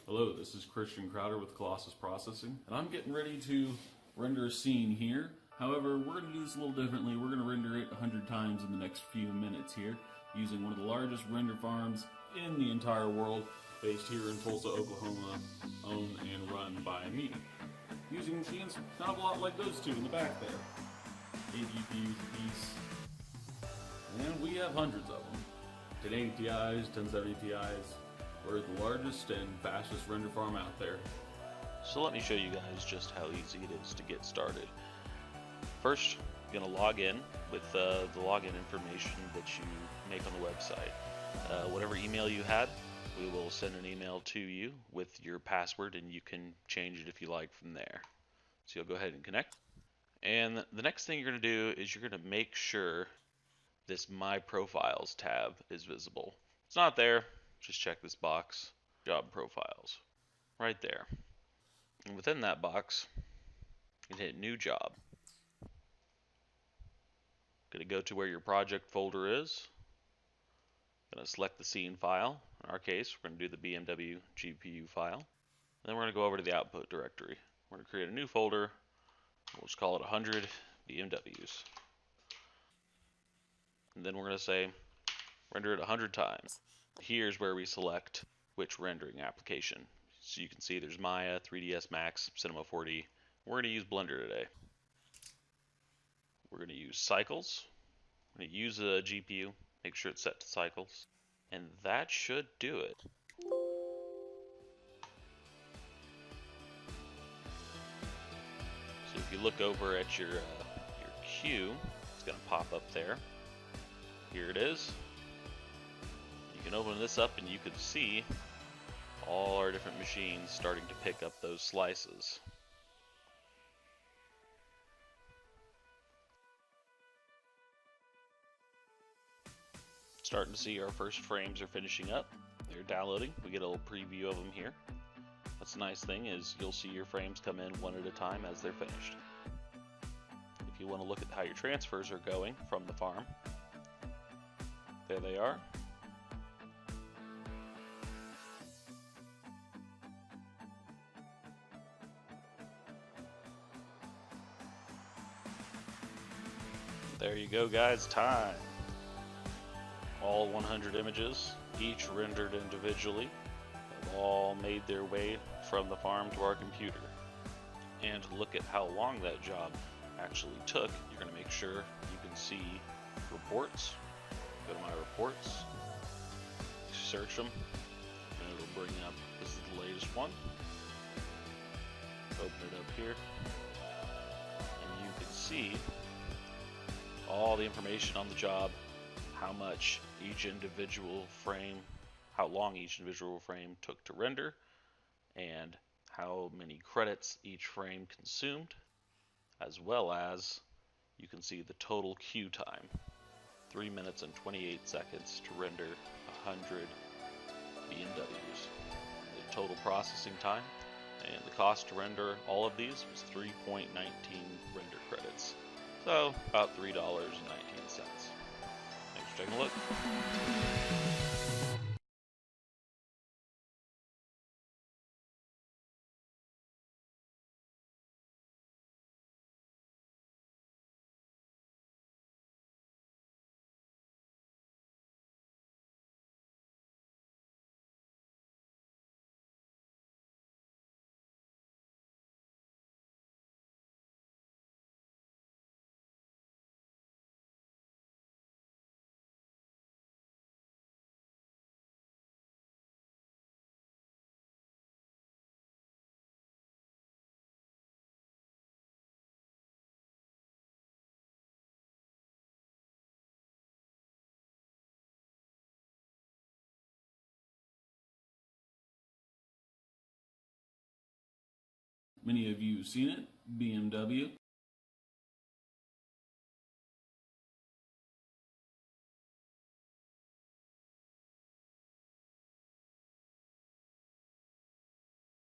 Hello, this is Christian Crowder with Colossus Processing, and I'm getting ready to render a scene here. However, we're going to do this a little differently. We're going to render it 100 times in the next few minutes here, using one of the largest render farms in the entire world, based here in Tulsa, Oklahoma, owned and run by me. Using machines kind of a lot like those two in the back there. 8 GPUs apiece. And we have hundreds of them. 1080 Ti's, 1070 Ti's. We're the largest and fastest render farm out there. So let me show you guys just how easy it is to get started. First, you're going to log in with the login information that you make on the website. Whatever email you had, we will send an email to you with your password, and you can change it if you like from there. So you'll go ahead and connect. And the next thing you're going to do is you're going to make sure this My Profiles tab is visible. If it's not there, just check this box, Job Profiles, right there. And within that box, you can hit New Job. Going to go to where your project folder is. Going to select the scene file. In our case, we're going to do the BMW GPU file. And then we're going to go over to the output directory. We're going to create a new folder. We'll just call it 100 BMWs. And then we're going to say render it 100 times. Here's where we select which rendering application. So you can see there's Maya, 3ds Max, Cinema 4D. We're going to use Blender today. We're going to use cycles. We're going to use a GPU, make sure it's set to cycles, and that should do it. So if you look over at your queue, it's going to pop up there. Here it is. You can open this up and you can see all our different machines starting to pick up those slices. Starting to see our first frames are finishing up. They're downloading. We get a little preview of them here. That's the nice thing is you'll see your frames come in one at a time as they're finished. If you want to look at how your transfers are going from the farm, there they are. There you go, guys. Time. All 100 images, each rendered individually, have all made their way from the farm to our computer. And to look at how long that job actually took, you're going to make sure you can see reports. Go to my reports, search them, and it'll bring up, this is the latest one. Open it up here, and you can see all the information on the job, how much each individual frame, how long each individual frame took to render, and how many credits each frame consumed, as well as you can see the total queue time. 3 minutes and 28 seconds to render 100 BMWs. The total processing time and the cost to render all of these was 3.19 render credits. So about $3.19. Thanks for taking a look. Many of you have seen it, BMW.